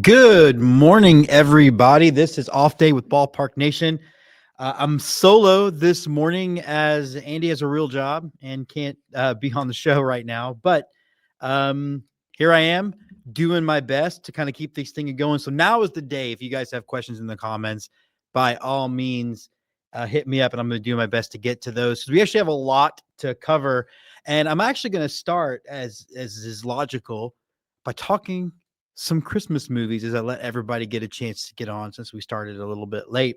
Good morning, everybody. This is Off Day with Ballpark Nation. I'm solo this morning as Andy has a real job and can't be on the show right now. But here I am doing my best to kind of keep these things going. So now is the day. If you guys have questions in the comments, by all means, hit me up and I'm going to do my best to get to those because we actually have a lot to cover. And I'm actually going to start, as is logical, by talking some Christmas movies as I let everybody get a chance to get on since we started a little bit late.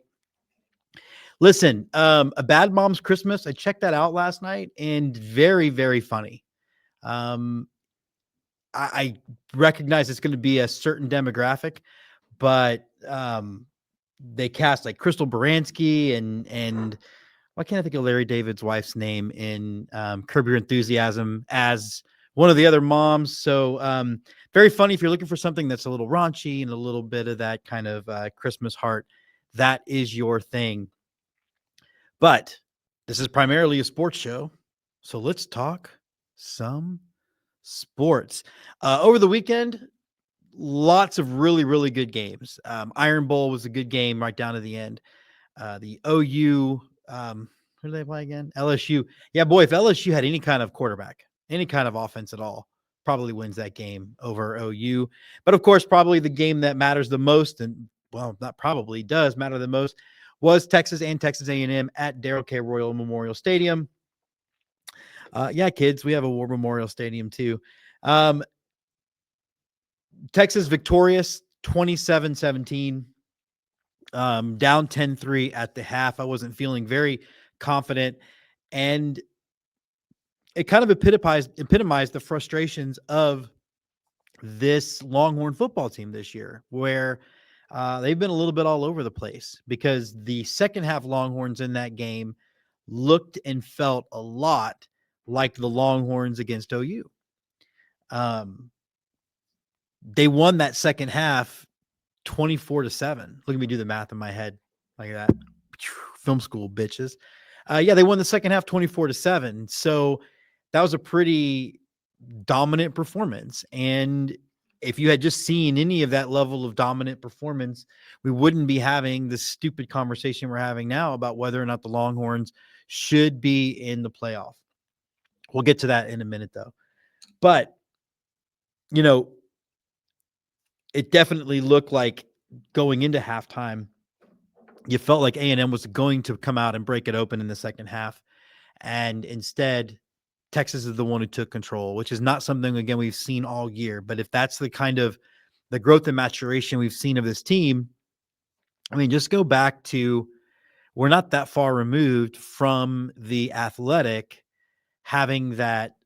Listen, A Bad Mom's Christmas, I checked that out last night and very, very funny. I recognize it's going to be a certain demographic, but they cast like Crystal Baranski and why can't I think of Larry David's wife's name in Curb Your Enthusiasm as one of the other moms. So very funny if you're looking for something that's a little raunchy and a little bit of that kind of Christmas heart. That is your thing. But this is primarily a sports show. So let's talk some sports. Over the weekend, lots of really, really good games. Iron Bowl was a good game right down to the end. The OU, who do they play again? LSU. Yeah, boy, if LSU had any kind of quarterback, any kind of offense at all, probably wins that game over OU. But of course, probably the game that matters the most, and well, not probably does matter the most, was Texas and Texas A&M at Darrell K. Royal Memorial Stadium. Yeah, kids, we have a War Memorial Stadium too. Texas victorious 27-17. Down 10-3 at the half. I wasn't feeling very confident, and it kind of epitomized the frustrations of this Longhorn football team this year, where they've been a little bit all over the place because the second half Longhorns in that game looked and felt a lot like the Longhorns against OU. They won that second half 24-7. Look at me do the math in my head like that. Film school, bitches. Yeah, they won the second half 24-7. So that was a pretty dominant performance. And if you had just seen any of that level of dominant performance, we wouldn't be having this stupid conversation we're having now about whether or not the Longhorns should be in the playoff. We'll get to that in a minute, though. But, you know, it definitely looked like going into halftime, you felt like A&M was going to come out and break it open in the second half. And instead, Texas is the one who took control, which is not something, again, we've seen all year. But if that's the kind of the growth and maturation we've seen of this team, I mean, just go back to we're not that far removed from the Athletic having that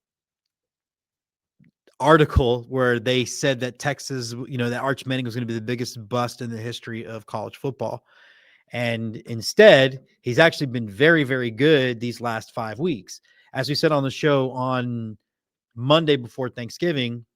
article where they said that Texas, that Arch Manning was going to be the biggest bust in the history of college football. And instead, he's actually been very, very good these last 5 weeks. As we said on the show on Monday before Thanksgiving,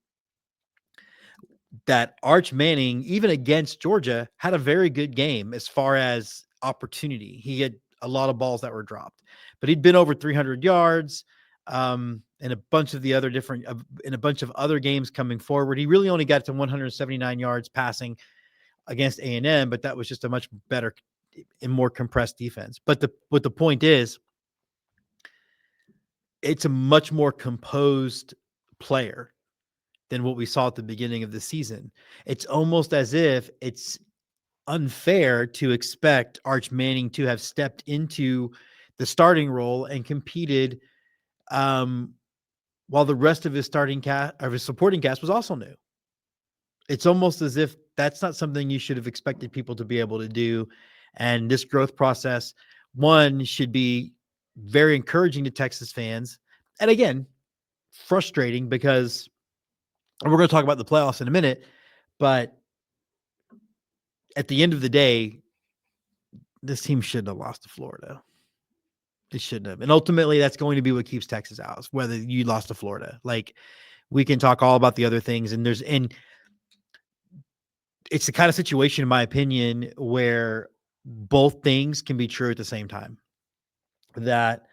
that Arch Manning, even against Georgia, had a very good game as far as opportunity. He had a lot of balls that were dropped, but he'd been over 300 yards and a bunch of other games coming forward. He really only got to 179 yards passing against A&M, but that was just a much better and more compressed defense. But the point is, it's a much more composed player than what we saw at the beginning of the season. It's almost as if it's unfair to expect Arch Manning to have stepped into the starting role and competed while the rest of his supporting cast was also new. It's almost as if that's not something you should have expected people to be able to do. And this growth process, one, should be very encouraging to Texas fans. And again, frustrating because we're going to talk about the playoffs in a minute, but at the end of the day, this team shouldn't have lost to Florida. It shouldn't have. And ultimately, that's going to be what keeps Texas out, whether you lost to Florida. Like, we can talk all about the other things, and it's the kind of situation, in my opinion, where both things can be true at the same time. That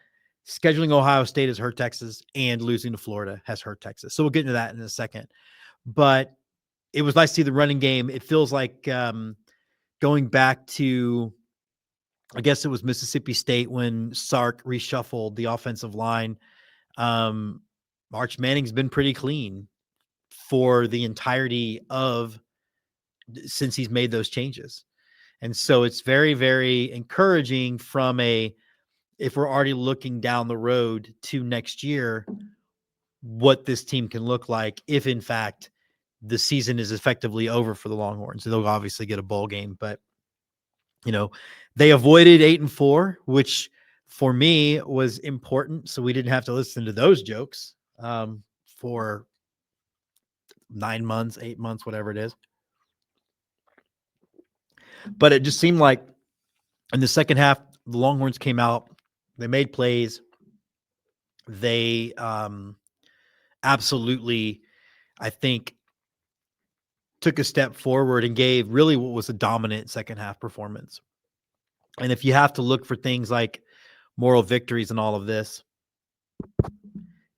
scheduling Ohio State has hurt Texas and losing to Florida has hurt Texas. So we'll get into that in a second. But it was nice to see the running game. It feels like going back to, I guess it was Mississippi State when Sark reshuffled the offensive line. March Manning's been pretty clean for the entirety of since he's made those changes. And so it's very, very encouraging from if we're already looking down the road to next year, what this team can look like if in fact the season is effectively over for the Longhorns. They'll obviously get a bowl game, but they avoided 8-4, which for me was important. So we didn't have to listen to those jokes for 9 months, 8 months, whatever it is. But it just seemed like in the second half, the Longhorns came out, they made plays. They absolutely, I think, took a step forward and gave really what was a dominant second half performance. And if you have to look for things like moral victories and all of this,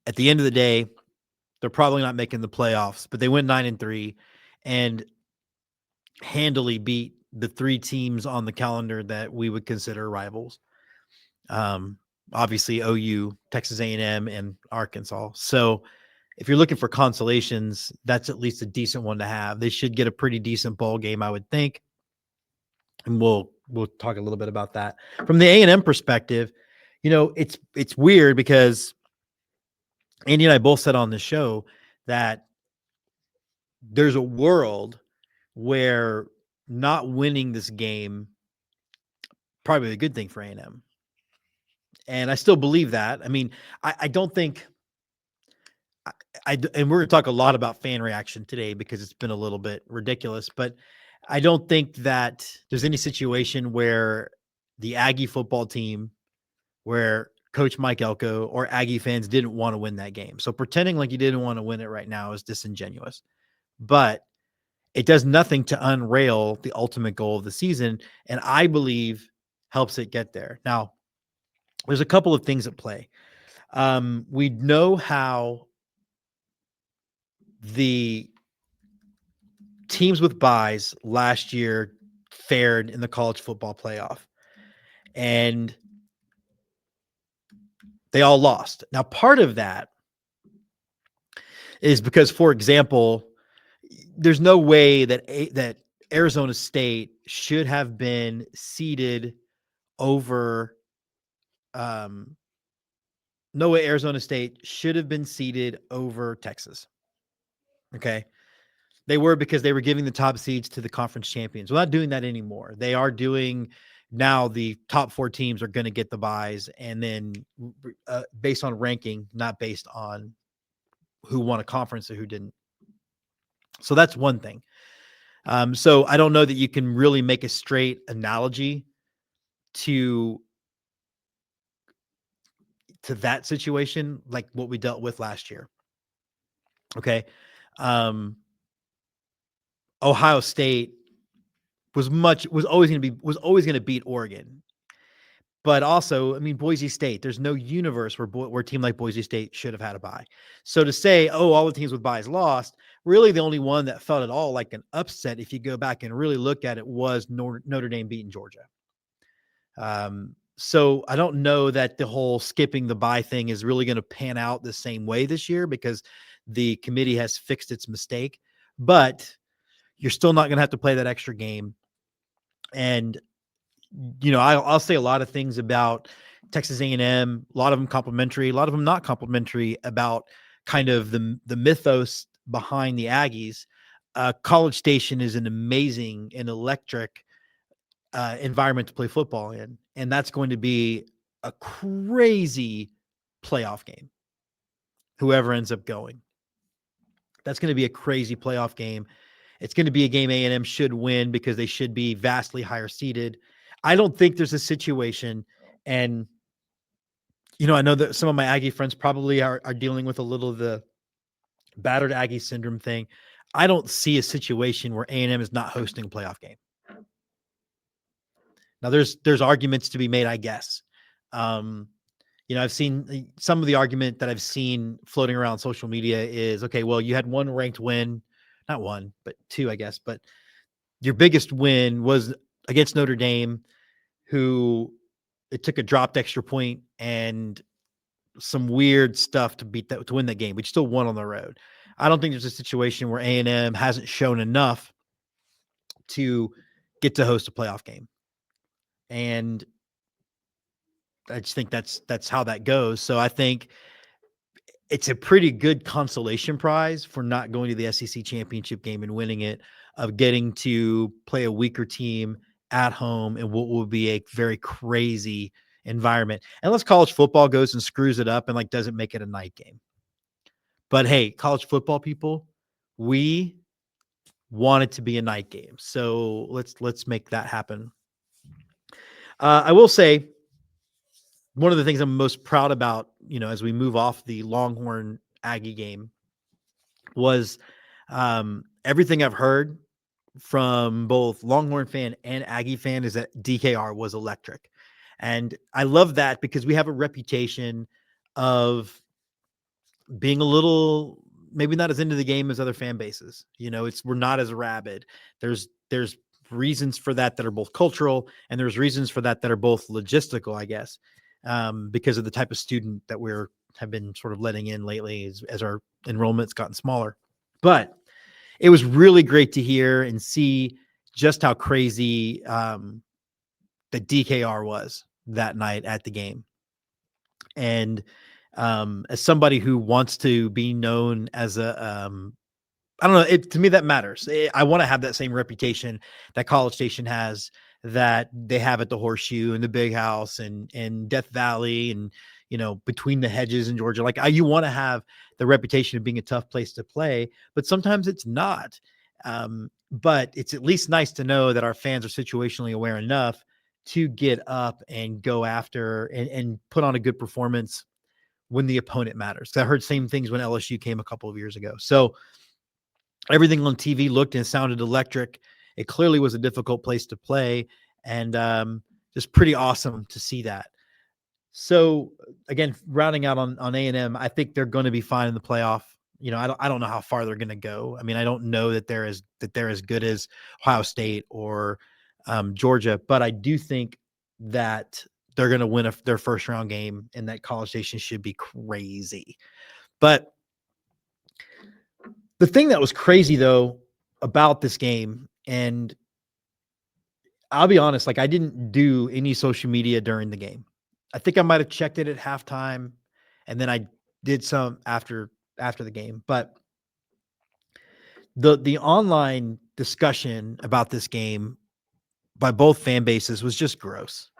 at the end of the day, they're probably not making the playoffs, but they went 9-3 and handily beat the 3 teams on the calendar that we would consider rivals. Obviously OU, Texas A&M, and Arkansas. So if you're looking for consolations, that's at least a decent one to have. They should get a pretty decent bowl game, I would think. And we'll talk a little bit about that. From the A&M perspective, it's weird because Andy and I both said on the show that there's a world where not winning this game probably a good thing for A&M. And I still believe that. I mean, I don't think and we're going to talk a lot about fan reaction today because it's been a little bit ridiculous, but I don't think that there's any situation where the Aggie football team, where Coach Mike Elko or Aggie fans didn't want to win that game. So pretending like you didn't want to win it right now is disingenuous, but it does nothing to unrail the ultimate goal of the season. And I believe helps it get there. Now, there's a couple of things at play. We know how the teams with buys last year fared in the college football playoff, and they all lost. Now, part of that is because, for example, there's no way that Arizona State should have been seeded over. No way Arizona State should have been seeded over Texas. Okay. They were, because they were giving the top seeds to the conference champions. We're not doing that anymore. They are doing now, the top 4 teams are going to get the buys, and then based on ranking, not based on who won a conference or who didn't. So that's one thing. So I don't know that you can really make a straight analogy to that situation like what we dealt with last year. Okay. Ohio State was always going to beat Oregon. But also, I mean, Boise State, there's no universe where a team like Boise State should have had a bye. So to say, all the teams with buys lost, really the only one that felt at all like an upset, if you go back and really look at it, was Notre Dame beating Georgia. So I don't know that the whole skipping the bye thing is really going to pan out the same way this year, because the committee has fixed its mistake. But you're still not going to have to play that extra game. And I'll say a lot of things about Texas A&M, a lot of them complimentary, a lot of them not complimentary, about kind of the mythos behind the Aggies. College Station is an amazing and electric environment to play football in, and that's going to be a crazy playoff game. Whoever ends up going, that's going to be a crazy playoff game. It's going to be a game A&M should win because they should be vastly higher seeded. I don't think there's a situation, and I know that some of my Aggie friends probably are dealing with a little of the battered Aggie syndrome thing. I don't see a situation where A&M is not hosting a playoff game. Now there's arguments to be made, I guess. I've seen some of the argument that I've seen floating around social media is, okay, well, you had one ranked win not one, but two, I guess. But your biggest win was against Notre Dame, who it took a dropped extra point and some weird stuff to win that game. We still won on the road. I don't think there's a situation where A&M hasn't shown enough to get to host a playoff game. And I just think that's how that goes. So I think it's a pretty good consolation prize for not going to the SEC championship game and winning it, of getting to play a weaker team at home in what will be a very crazy environment. Unless college football goes and screws it up and like doesn't make it a night game. But hey, college football people, we want it to be a night game. So let's make that happen. I will say one of the things I'm most proud about, as we move off the Longhorn Aggie game, was everything I've heard from both Longhorn fan and Aggie fan is that DKR was electric. And I love that because we have a reputation of being a little, maybe not as into the game as other fan bases. We're not as rabid. There's reasons for that are both cultural, and there's reasons for that are both logistical, I guess, because of the type of student that have been sort of letting in lately as our enrollment's gotten smaller. But it was really great to hear and see just how crazy the DKR was that night at the game. And as somebody who wants to be known as a, I don't know, to me that matters. I want to have that same reputation that College Station has, that they have at the Horseshoe and the Big House and Death Valley and, between the hedges in Georgia. Like you want to have the reputation of being a tough place to play, but sometimes it's not. But it's at least nice to know that our fans are situationally aware enough to get up and go after and put on a good performance when the opponent matters. I heard same things when LSU came a couple of years ago. So everything on TV looked and sounded electric. It clearly was a difficult place to play, and just pretty awesome to see that. So again, rounding out on A&M, I think they're going to be fine in the playoff. I don't know how far they're going to go. I mean, I don't know that they're as good as Ohio State or Georgia, but I do think that they're going to win their first round game, and that College Station should be crazy. But the thing that was crazy though about this game, and I'll be honest, like I didn't do any social media during the game. I think I might have checked it at halftime, and then I did some after the game. But the online discussion about this game by both fan bases was just gross.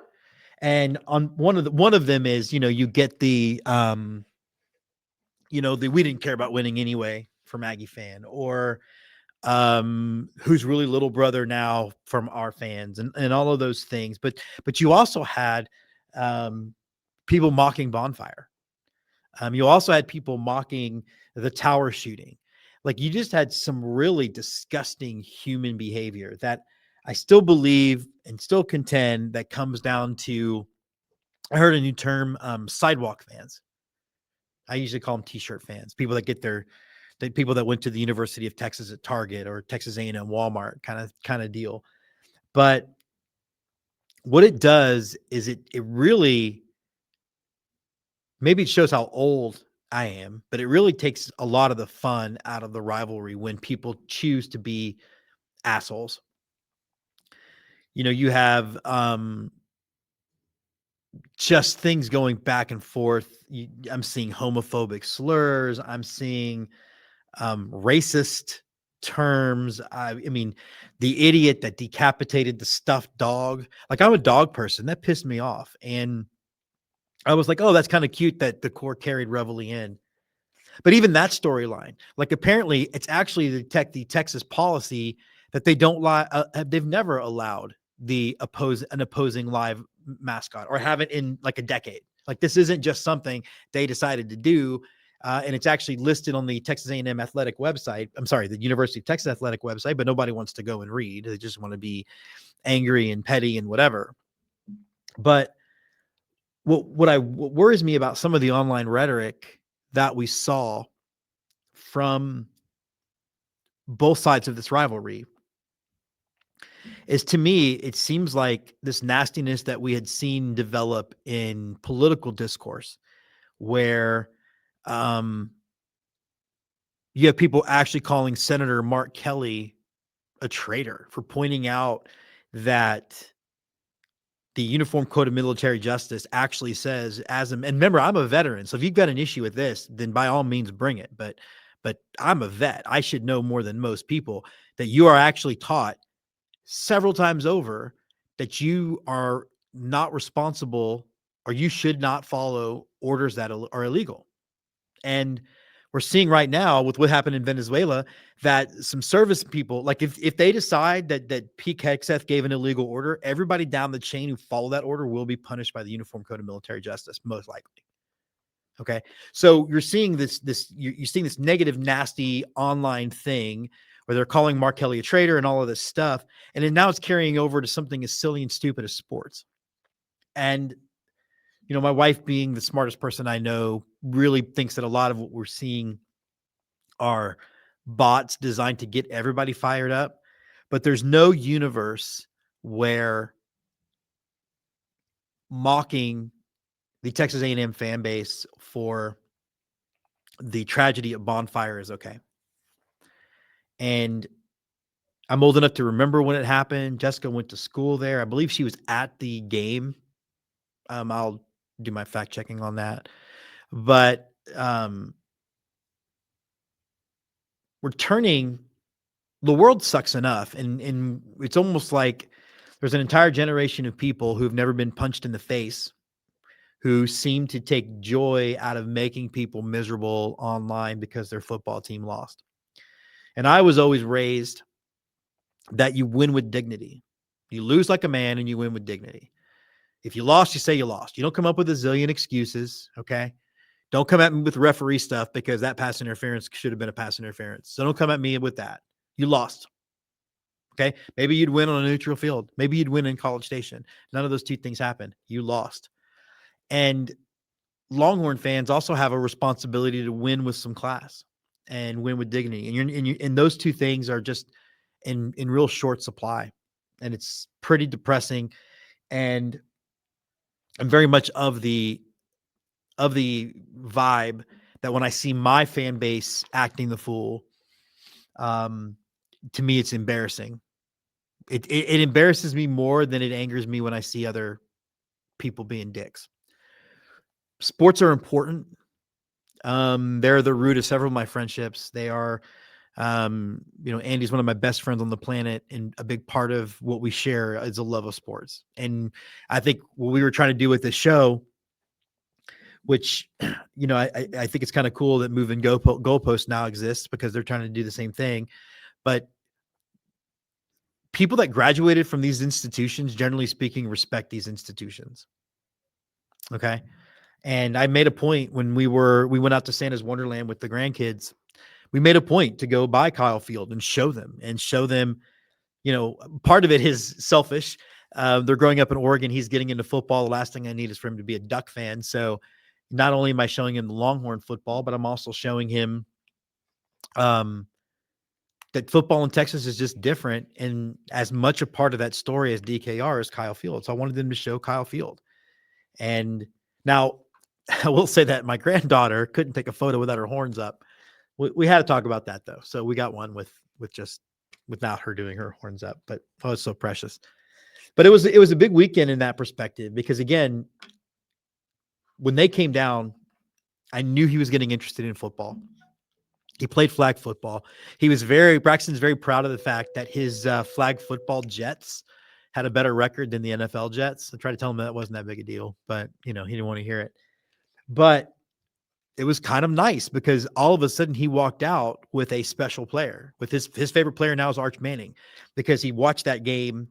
And on one of them is, you get the we didn't care about winning anyway from Aggie fan, or who's really little brother now from our fans, and all of those things. But you also had people mocking Bonfire. You also had people mocking the tower shooting. Like you just had some really disgusting human behavior that I still believe and still contend that comes down to, I heard a new term, sidewalk fans. I usually call them t-shirt fans, people that get the people that went to the University of Texas at Target or Texas A&M Walmart kind of deal. But what it does is it really, maybe it shows how old I am, but it really takes a lot of the fun out of the rivalry when people choose to be assholes. You have just things going back and forth. I'm seeing homophobic slurs. I'm seeing racist terms. I mean, the idiot that decapitated the stuffed dog. Like, I'm a dog person. That pissed me off. And I was like, oh, that's kind of cute that the Corps carried Reveille in. But even that storyline, like apparently it's actually the Texas policy that they don't lie. They've never allowed an opposing live mascot, or haven't in like a decade. Like this isn't just something they decided to do. And it's actually listed on the Texas A&M athletic website. I'm sorry, the University of Texas athletic website, but nobody wants to go and read. They just want to be angry and petty and whatever. But what worries me about some of the online rhetoric that we saw from both sides of this rivalry is, to me, it seems like this nastiness that we had seen develop in political discourse where you have people actually calling Senator Mark Kelly a traitor for pointing out that the Uniform Code of Military Justice actually says, and remember, I'm a veteran, so if you've got an issue with this, then by all means bring it. But I'm a vet. I should know more than most people that you are actually taught several times over that you are not responsible, or you should not follow orders that are illegal. And we're seeing right now with what happened in Venezuela that some service people, like if they decide that Pete Hegseth gave an illegal order, everybody down the chain who followed that order will be punished by the Uniform Code of Military Justice, most likely. Okay. So you're seeing you're seeing this negative, nasty online thing where they're calling Mark Kelly a traitor and all of this stuff. And then now it's carrying over to something as silly and stupid as sports. And my wife, being the smartest person I know, really thinks that a lot of what we're seeing are bots designed to get everybody fired up. But there's no universe where mocking the Texas A&M fan base for the tragedy at Bonfire is okay. And I'm old enough to remember when it happened. Jessica went to school there. I believe she was at the game. I'll do my fact checking on that. But we're turning, the world sucks enough. And it's almost like there's an entire generation of people who've never been punched in the face, who seem to take joy out of making people miserable online because their football team lost. And I was always raised that you win with dignity. You lose like a man and you win with dignity. If you lost, you say you lost. You don't come up with a zillion excuses, okay? Don't come at me with referee stuff because that pass interference should have been a pass interference. So don't come at me with that. You lost. Okay? Maybe you'd win on a neutral field. Maybe you'd win in College Station. None of those two things happened. You lost. And Longhorn fans also have a responsibility to win with some class and win with dignity. And those two things are just in real short supply. And it's pretty depressing. And I'm very much of the vibe that when I see my fan base acting the fool, to me, it's embarrassing. It embarrasses me more than it angers me when I see other people being dicks. Sports are important. They're the root of several of my friendships. They are, Andy's one of my best friends on the planet, and a big part of what we share is a love of sports. And I think what we were trying to do with this show, which, I think it's kind of cool that moving goalposts now exists because they're trying to do the same thing. But people that graduated from these institutions, generally speaking, respect these institutions. Okay. And I made a point when we went out to Santa's Wonderland with the grandkids. We made a point to go by Kyle Field and show them, part of it is selfish. They're growing up in Oregon. He's getting into football. The last thing I need is for him to be a Duck fan. So not only am I showing him the Longhorn football, but I'm also showing him that football in Texas is just different. And as much a part of that story as DKR is Kyle Field. So I wanted them to show Kyle Field. And now I will say that my granddaughter couldn't take a photo without her horns up. We had to talk about that though. So we got one without her doing her horns up, but oh, it's so precious. But it was a big weekend in that perspective, because again, when they came down, I knew he was getting interested in football. He played flag football. Braxton's very proud of the fact that his flag football Jets had a better record than the NFL Jets. I tried to tell him that wasn't that big a deal, but he didn't want to hear it. But it was kind of nice because all of a sudden he walked out with a special player. With his favorite player now is Arch Manning, because he watched that game.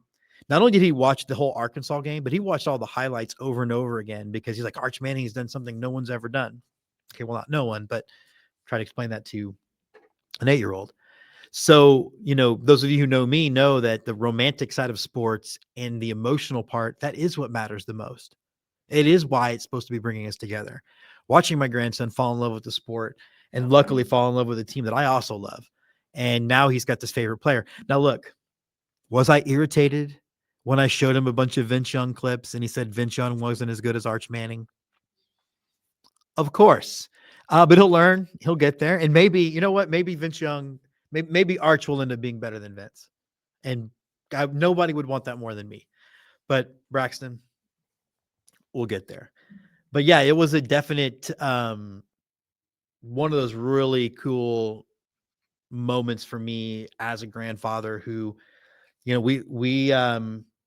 Not only did he watch the whole Arkansas game, but he watched all the highlights over and over again, because he's like, Arch Manning has done something no one's ever done. Okay, well, not no one, but try to explain that to an 8-year-old. So, those of you who know me know that the romantic side of sports and the emotional part, that is what matters the most. It is why it's supposed to be bringing us together. Watching my grandson fall in love with the sport, and luckily fall in love with a team that I also love. And now he's got this favorite player. Now, look, was I irritated when I showed him a bunch of Vince Young clips and he said Vince Young wasn't as good as Arch Manning? Of course. But he'll learn. He'll get there. And maybe, you know what? Maybe Vince Young, maybe Arch will end up being better than Vince. And nobody would want that more than me. But Braxton, we'll get there. But yeah, it was a definite one of those really cool moments for me as a grandfather who, you know, we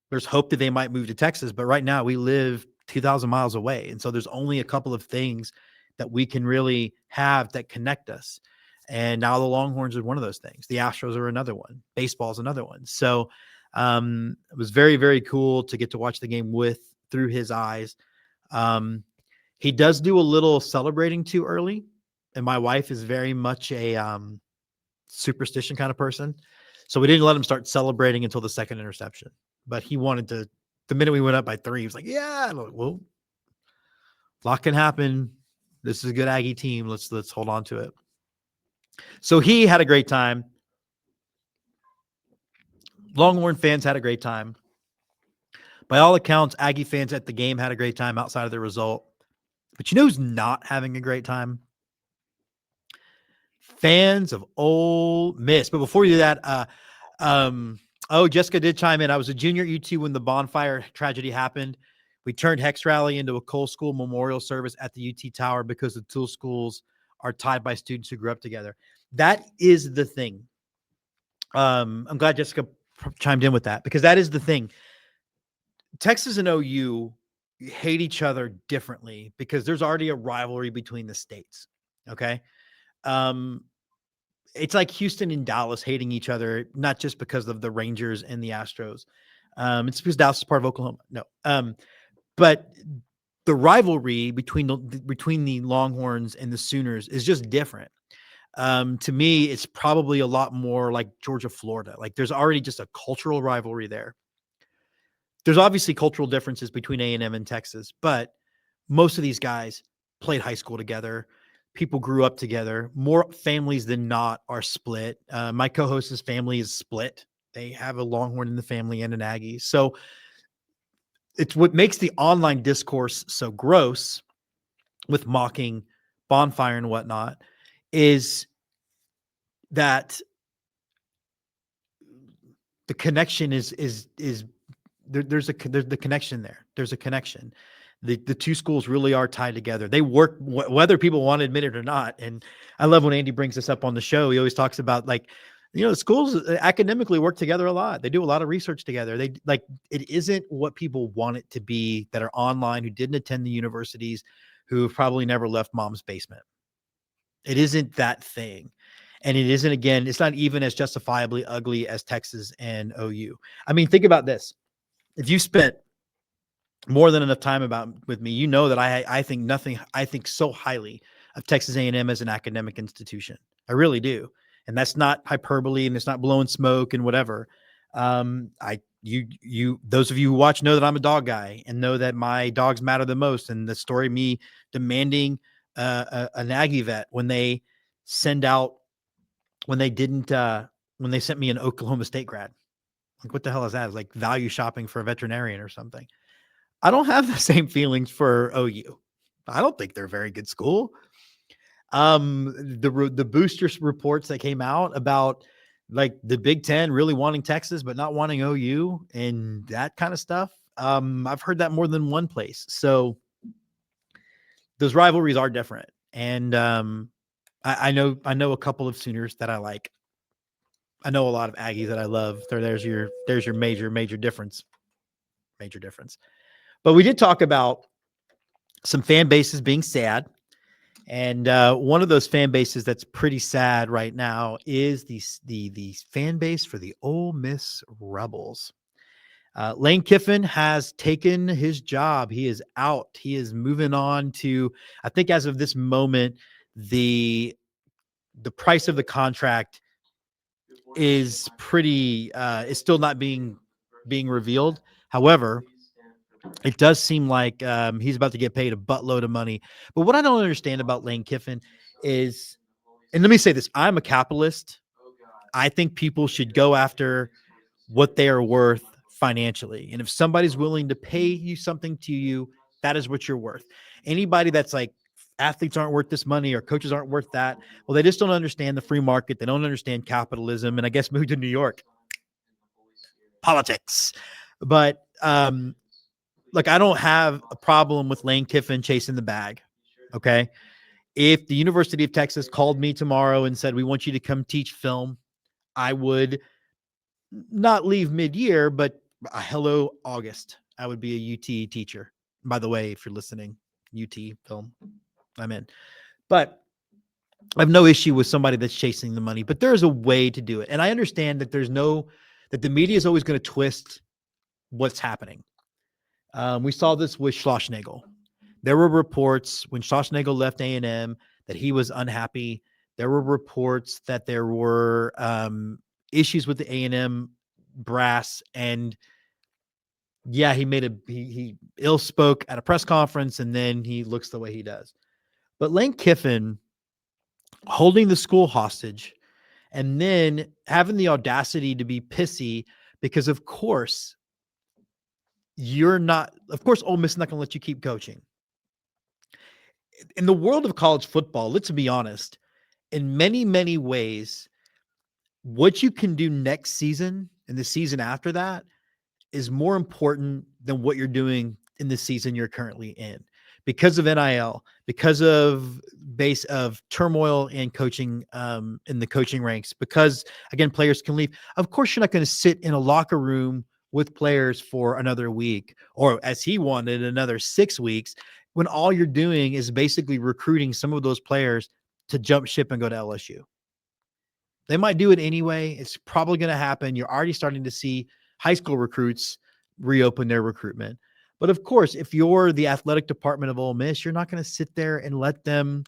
there's hope that they might move to Texas, but right now we live 2,000 miles away. And so there's only a couple of things that we can really have that connect us. And now the Longhorns are one of those things. The Astros are another one. Baseball is another one. So it was very, very cool to get to watch the game through his eyes. He does do a little celebrating too early. And my wife is very much a superstition kind of person. So we didn't let him start celebrating until the second interception. But he wanted to, the minute we went up by 3, he was like, yeah, well, a lot can happen. This is a good Aggie team. Let's hold on to it. So he had a great time. Longhorn fans had a great time. By all accounts, Aggie fans at the game had a great time outside of the result. But you know who's not having a great time? Fans of Ole Miss. But before you do that, Jessica did chime in. I was a junior at UT when the bonfire tragedy happened. We turned Hex Rally into a Cole School memorial service at the UT Tower because the two schools are tied by students who grew up together. That is the thing. I'm glad Jessica chimed in with that because that is the thing. Texas and OU hate each other differently because there's already a rivalry between the states. Okay. It's like Houston and Dallas hating each other, not just because of the Rangers and the Astros. It's because Dallas is part of Oklahoma. No. But the rivalry between the Longhorns and the Sooners is just different. To me, it's probably a lot more like Georgia, Florida. Like there's already just a cultural rivalry there. There's obviously cultural differences between A&M and Texas, but most of these guys played high school together. People grew up together. More families than not are split. My co-host's family is split. They have a Longhorn in the family and an Aggie. So it's what makes the online discourse so gross with mocking bonfire and whatnot is that the connection is there's the connection there. There's a connection. The two schools really are tied together. They work whether people want to admit it or not. And I love when Andy brings this up on the show. He always talks about the schools academically work together a lot. They do a lot of research together. It isn't what people want it to be that are online, who didn't attend the universities, who have probably never left mom's basement. It isn't that thing. And it isn't, again, it's not even as justifiably ugly as Texas and OU. I mean, think about this. If you spent more than enough time with me, you know that I think so highly of Texas A&M as an academic institution. I really do. And that's not hyperbole and it's not blowing smoke and whatever. Those of you who watch know that I'm a dog guy and know that my dogs matter the most. And the story of me demanding an Aggie vet when they sent me an Oklahoma State grad. Like, what the hell is that? It's like value shopping for a veterinarian or something. I don't have the same feelings for OU. I don't think they're a very good school. The booster reports that came out about like the Big Ten really wanting Texas, but not wanting OU and that kind of stuff. I've heard that more than one place. So those rivalries are different. And I know a couple of Sooners that I like. I know a lot of Aggies that I love. There's your major difference. Major difference. But we did talk about some fan bases being sad. And one of those fan bases that's pretty sad right now is the fan base for the Ole Miss Rebels. Lane Kiffin has taken his job. He is out. He is moving on to, I think as of this moment, the price of the contract is pretty, is still not being revealed. However, it does seem like he's about to get paid a buttload of money. But what I don't understand about Lane Kiffin is, and let me say this, I'm a capitalist. I think people should go after what they are worth financially. And if somebody's willing to pay you something to you, that is what you're worth. Anybody that's like, athletes aren't worth this money or coaches aren't worth that, well, they just don't understand the free market. They don't understand capitalism. And I guess moved to New York, politics. But look, I don't have a problem with Lane Kiffin chasing the bag. Okay. If the University of Texas called me tomorrow and said, we want you to come teach film, I would not leave mid-year, but hello, August. I would be a UT teacher. By the way, if you're listening, UT film, I'm in. But I have no issue with somebody that's chasing the money, but there's a way to do it. And I understand that that the media is always going to twist what's happening. We saw this with Schlossnagel. There were reports when Schlossnagel left A&M that he was unhappy. There were reports that there were issues with the A&M brass, and yeah, he ill spoke at a press conference, and then he looks the way he does. But Lane Kiffin holding the school hostage and then having the audacity to be pissy because of course Ole Miss is not going to let you keep coaching. In the world of college football, let's be honest, in many, many ways, what you can do next season and the season after that is more important than what you're doing in the season you're currently in because of NIL, because of base of turmoil and coaching in the coaching ranks, because again, players can leave. Of course, you're not going to sit in a locker room with players for another week, or as he wanted, another 6 weeks, when all you're doing is basically recruiting some of those players to jump ship and go to LSU. They might do it anyway. It's probably going to happen. You're already starting to see high school recruits reopen their recruitment. But of course, if you're the athletic department of Ole Miss, you're not going to sit there and let them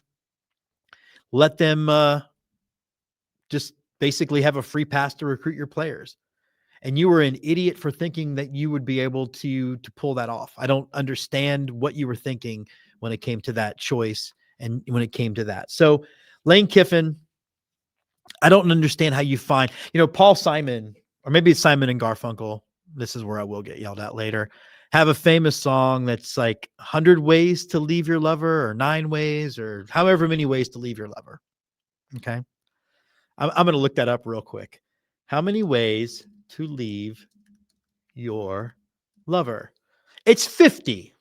just basically have a free pass to recruit your players. And you were an idiot for thinking that you would be able to pull that off. I don't understand what you were thinking when it came to that choice and when it came to that. So Lane Kiffin, I don't understand how you find, Paul Simon, or maybe it's Simon and Garfunkel. This is where I will get yelled at later. Have a famous song that's like 100 ways to leave your lover, or 9 ways, or however many ways to leave your lover. Okay. I'm going to look that up real quick. How many ways to leave your lover? It's 50.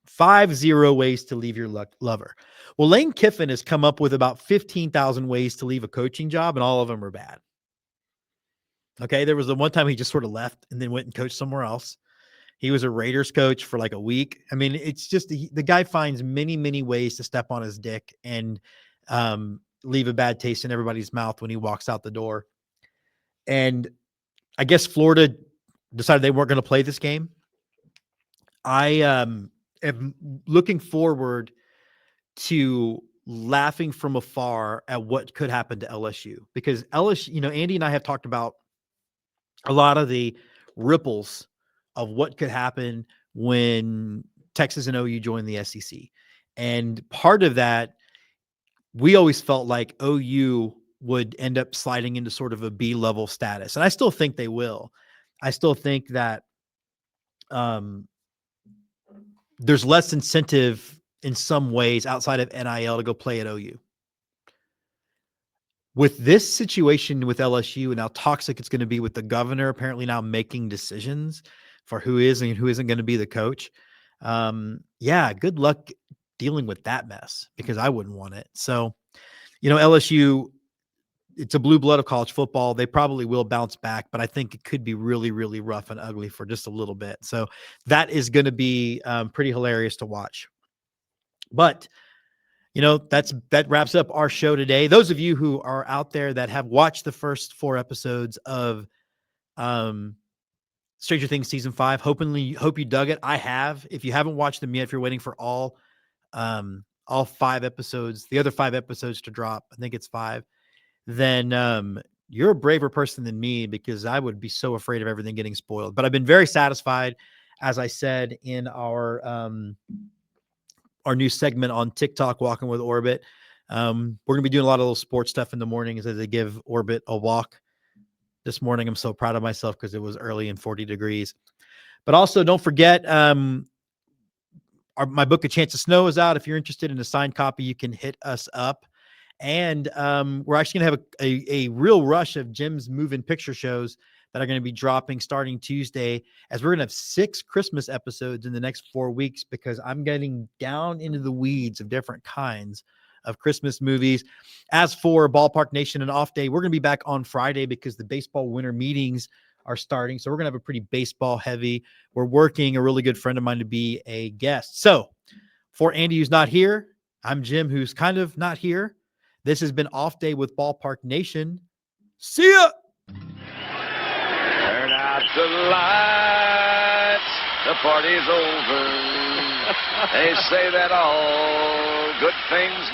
50 ways to leave your lover. Well, Lane Kiffin has come up with about 15,000 ways to leave a coaching job, and all of them are bad. Okay, there was the one time he just sort of left and then went and coached somewhere else. He was a Raiders coach for like a week. I mean, it's just the guy finds many, many ways to step on his dick and leave a bad taste in everybody's mouth when he walks out the door. And I guess Florida decided they weren't going to play this game. I am looking forward to laughing from afar at what could happen to LSU, because LSU, Andy and I have talked about a lot of the ripples of what could happen when Texas and OU join the SEC. And part of that, we always felt like OU would end up sliding into sort of a B-level status. And I still think they will. I still think that there's less incentive in some ways outside of NIL to go play at OU. With this situation with LSU and how toxic it's going to be with the governor apparently now making decisions for who is and who isn't going to be the coach. Good luck dealing with that mess, because I wouldn't want it. So, LSU, it's a blue blood of college football. They probably will bounce back, but I think it could be really, really rough and ugly for just a little bit. So that is going to be pretty hilarious to watch. But that wraps up our show today. Those of you who are out there that have watched the first 4 episodes of Stranger Things season 5, hope you dug it. I have. If you haven't watched them yet, if you're waiting for all 5 episodes, the other 5 episodes to drop, I think it's 5, then you're a braver person than me, because I would be so afraid of everything getting spoiled. But I've been very satisfied, as I said in our new segment on TikTok, Walking with Orbit. We're going to be doing a lot of little sports stuff in the mornings as they give Orbit a walk this morning. I'm so proud of myself because it was early and 40 degrees. But also, don't forget, my book, A Chance of Snow, is out. If you're interested in a signed copy, you can hit us up. And we're actually going to have a real rush of Jim's move-in picture shows that are going to be dropping starting Tuesday, as we're going to have 6 Christmas episodes in the next 4 weeks, because I'm getting down into the weeds of different kinds of Christmas movies. As for Ballpark Nation and Off Day, we're going to be back on Friday because the baseball winter meetings are starting. So we're going to have a pretty baseball heavy. We're working a really good friend of mine to be a guest. So for Andy, who's not here, I'm Jim, who's kind of not here. This has been Off Day with Ballpark Nation. See ya! Turn out the lights, the party's over. They say that all good things